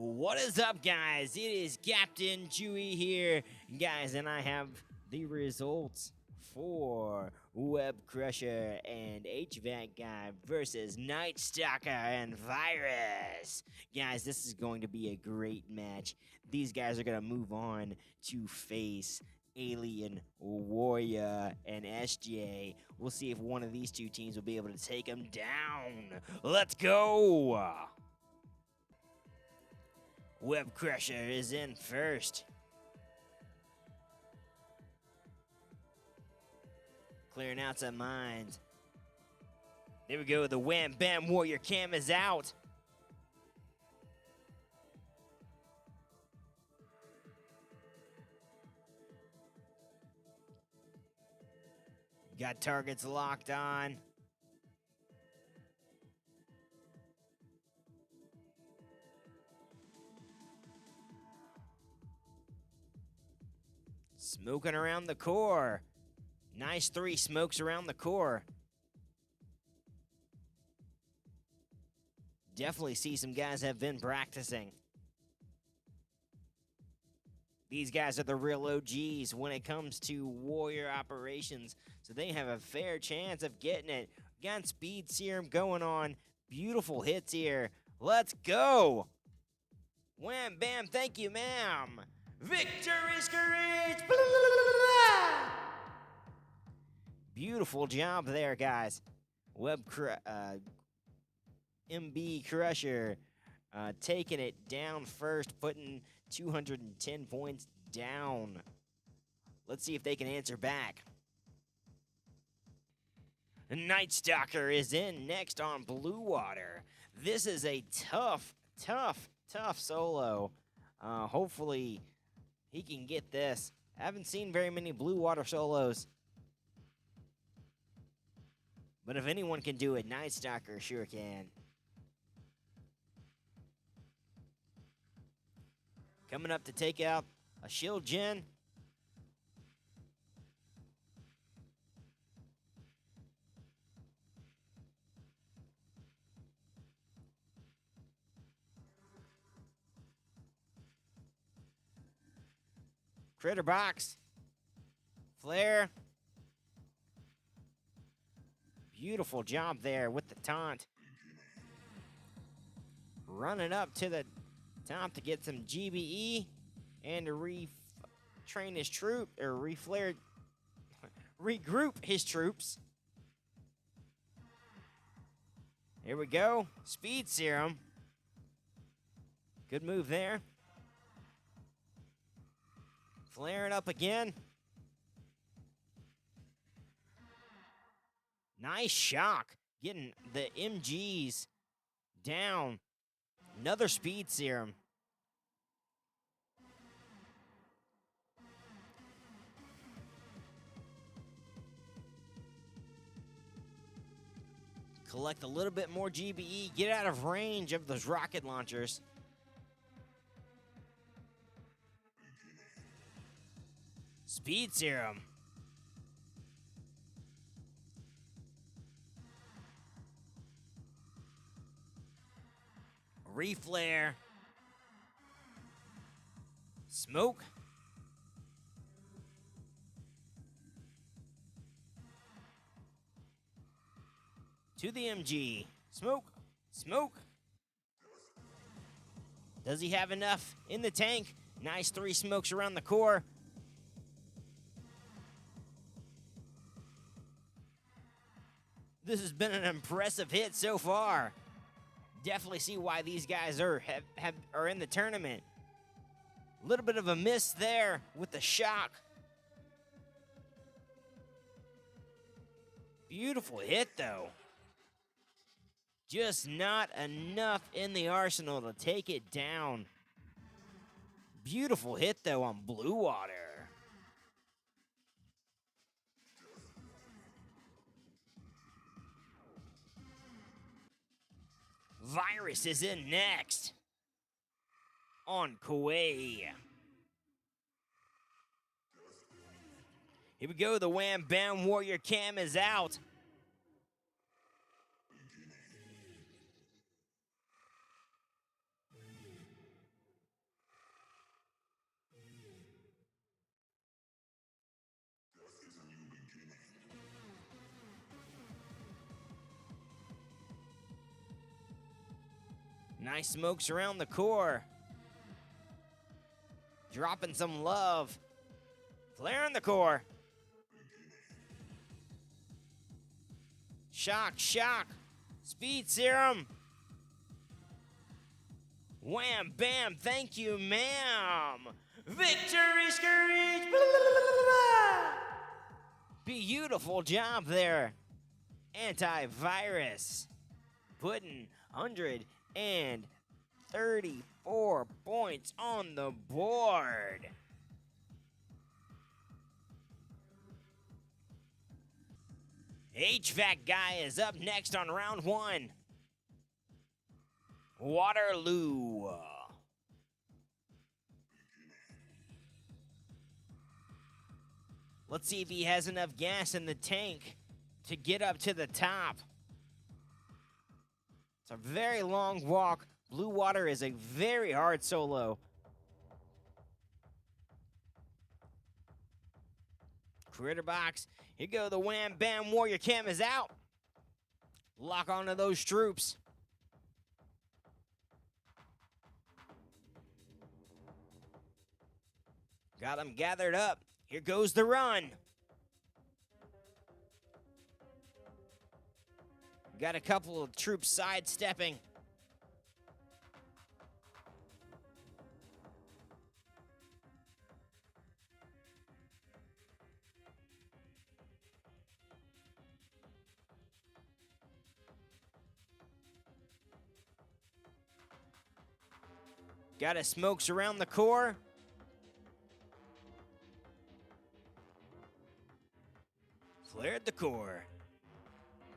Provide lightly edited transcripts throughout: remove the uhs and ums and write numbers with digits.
What is up, guys? It is Captain Chewy here, guys, and I have the results for Web Crusher and HVAC Guy versus Nightstalker&Virus. Guys, this is going to be a great match. These guys are going to move on to face Alien Warrior and SJ. We'll see if one of these two teams will be able to take them down. Let's go! Web Crusher is in first. Clearing out some mines. There we go. The Wham Bam Warrior cam is out. Got targets locked on. Smoking around the core. Nice 3 smokes around the core. Definitely see some guys have been practicing. These guys are the real OGs when it comes to warrior operations, so they have a fair chance of getting it. Got speed serum going on. Beautiful hits here. Let's go. Wham, bam, thank you, ma'am. Victory is great! Beautiful job there, guys. MB Crusher taking it down first, putting 210 points down. Let's see if they can answer back. Nightstalker is in next on Blue Water. This is a tough solo. Hopefully he can get this. I haven't seen very many Blue Water solos. But if anyone can do it, Nightstalker sure can. Coming up to take out a shield gen. Critter box. Flare. Beautiful job there with the taunt. Running up to the top to get some GBE and to train his troop, or regroup his troops. Here we go. Speed serum. Good move there. Flaring up again. Nice shock. Getting the MGs down. Another speed serum. Collect a little bit more GBE. Get out of range of those rocket launchers. Speed serum. Reflare. Smoke. To the MG. Smoke. Smoke. Does he have enough in the tank? Nice 3 smokes around the core. This has been an impressive hit so far. Definitely see why these guys are in the tournament. A little bit of a miss there with the shock. Beautiful hit though. Just not enough in the arsenal to take it down. Beautiful hit though on Blue Water. Virus is in next on Kuwait. Here we go. The Wham Bam Warrior cam is out. Nice smokes around the core. Dropping some love. Flaring the core. Shock, shock. Speed serum. Wham, bam, thank you, ma'am. Victory, screech. Beautiful job there. Antivirus. Putting 134 points on the board. HVAC guy is up next on round 1. Waterloo. Let's see if he has enough gas in the tank to get up to the top. It's a very long walk. Blue water is a very hard solo. Critter box. Here go the Wham Bam Warrior Cam is out. Lock onto those troops. Got them gathered up. Here goes the run. Got a couple of troops sidestepping. Got his smokes around the core. Flared the core.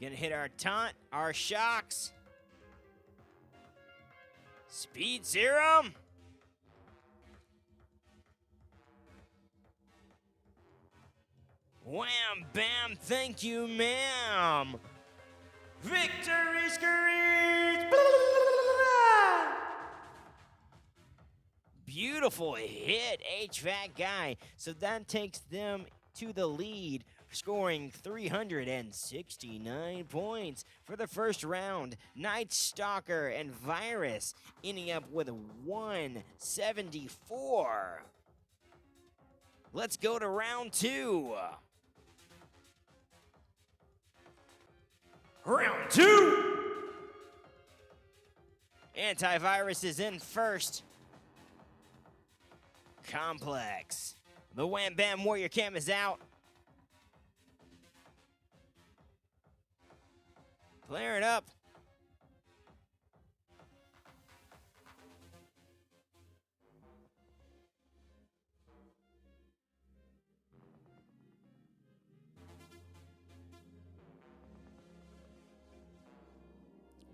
Gonna hit our taunt, our shocks. Speed serum. Wham, bam, thank you, ma'am. Victory screech. Beautiful hit, HVAC guy. So that takes them to the lead, scoring 369 points for the first round. Nightstalker&Virus ending up with 174. Let's go to round 2. Round 2! Antivirus is in first. Complex. The Wham Bam Warrior Cam is out. Flaring up.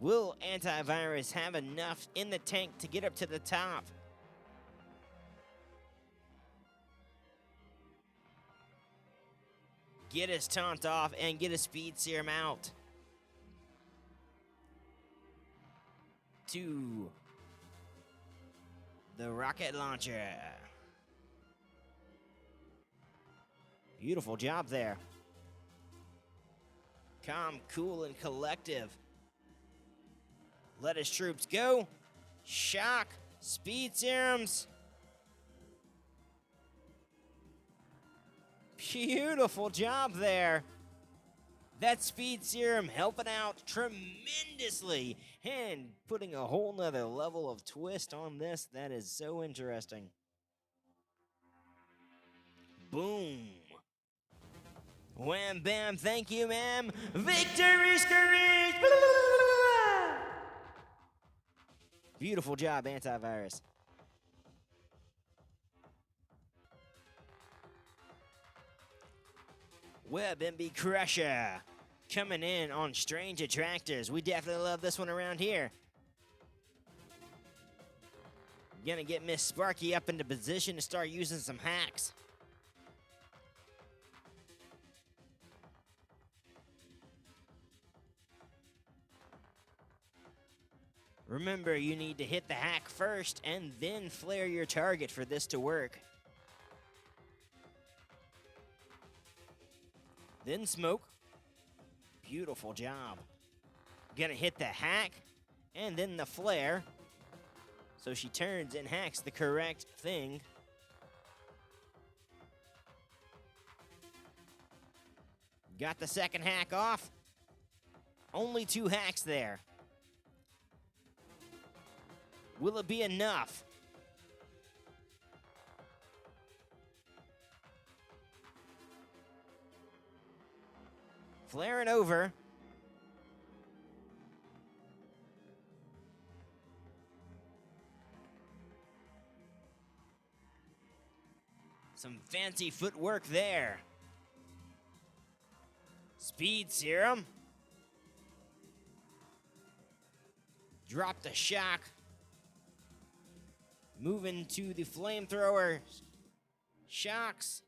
Will Antivirus have enough in the tank to get up to the top? Get his taunt off and get a speed serum out. To the rocket launcher. Beautiful job there. Calm, cool, and collective. Let his troops go. Shock, speed serums. Beautiful job there. That speed serum helping out tremendously and putting a whole nother level of twist on this. That is so interesting. Boom. Wham bam, thank you, ma'am. Victory screech. Beautiful job, Antivirus. Web MB Krusher coming in on Strange Attractors. We definitely love this one around here. Gonna get Miss Sparky up into position to start using some hacks. Remember, you need to hit the hack first and then flare your target for this to work. Then smoke. Beautiful job. Gonna hit the hack and then the flare. So she turns and hacks the correct thing. Got the second hack off. Only 2 hacks there. Will it be enough? Flaring over. Some fancy footwork there. Speed serum. Drop the shock. Moving to the flamethrower. Shocks.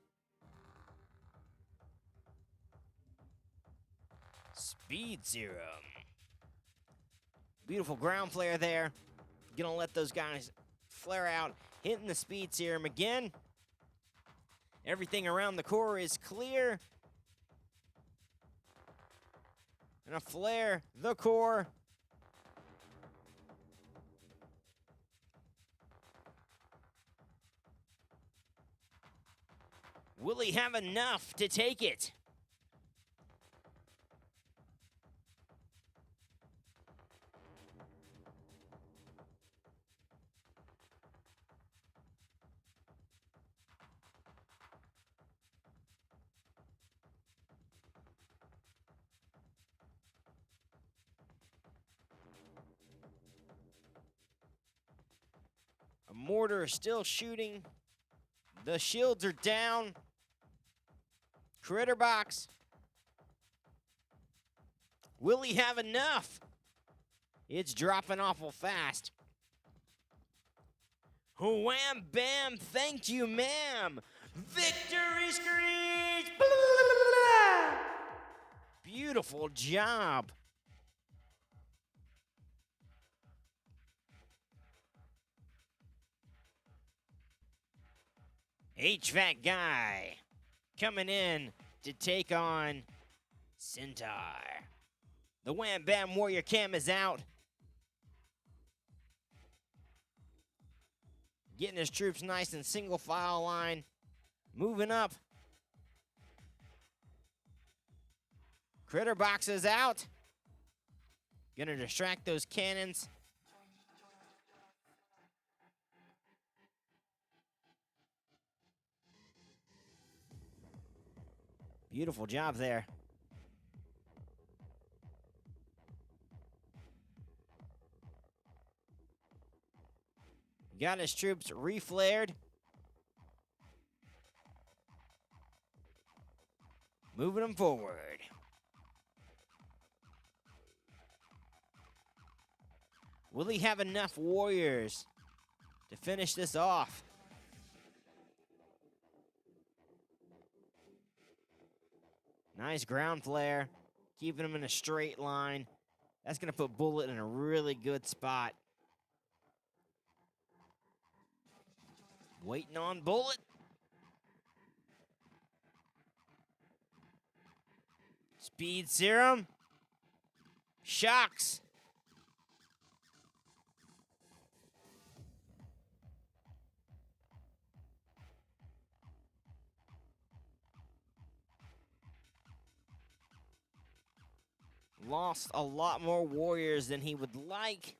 Speed serum. Beautiful ground flare there. Gonna let those guys flare out. Hitting the speed serum again. Everything around the core is clear. And a flare the core. Will he have enough to take it? A mortar is still shooting. The shields are down. Critter box. Will he have enough? It's dropping awful fast. Wham bam, thank you, ma'am. Victory screech! Beautiful job. HVAC guy coming in to take on Centaur. The Wham Bam Warrior Cam is out. Getting his troops nice in single file line. Moving up. Critter box is out. Gonna distract those cannons. Beautiful job there. Got his troops reflared. Moving them forward. Will he have enough warriors to finish this off? Nice ground flare, keeping him in a straight line. That's going to put Bullet in a really good spot. Waiting on Bullet. Speed serum. Shocks. Lost a lot more warriors than he would like.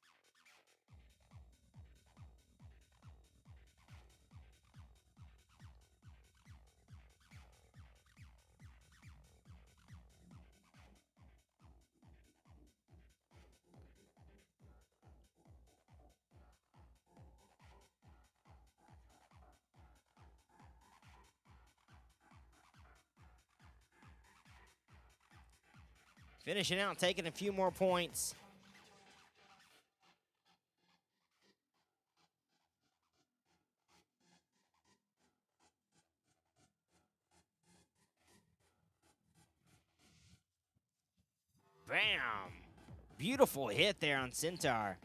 Finishing out, taking a few more points. Bam! Beautiful hit there on Centaur.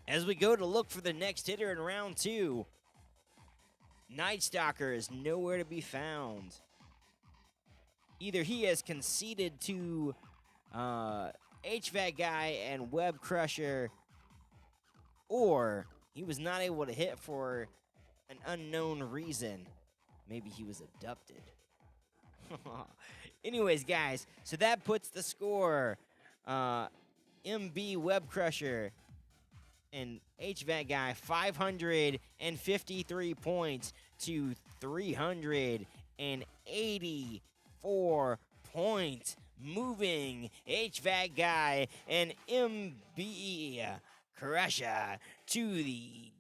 As we go to look for the next hitter in round 2, Nightstalker is nowhere to be found. Either he has conceded to HVAC guy and Web Crusher, or he was not able to hit for an unknown reason. Maybe he was abducted. Anyways, guys, so that puts the score. MB Web Crusher and HVAC guy 553 points to 384 points, moving HVAC guy and MB Crusher to the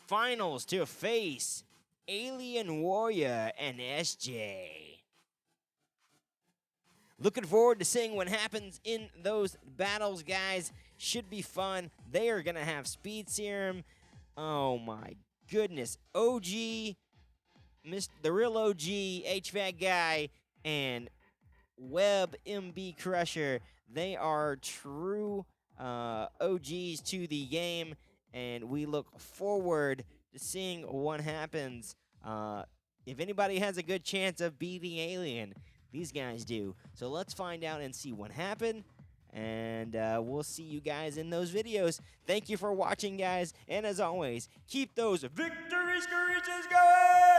finals to face Alien Warrior and SJ. Looking forward to seeing what happens in those battles, guys. Should be fun. They are going to have Speed Serum. Oh, my goodness. OG, the real OG HVAC guy, and Web MB Crusher. They are true OGs to the game, and we look forward to seeing what happens. If anybody has a good chance of beating Alien, these guys do. So let's find out and see what happened. And we'll see you guys in those videos. Thank you for watching, guys. And as always, keep those victory screeches going!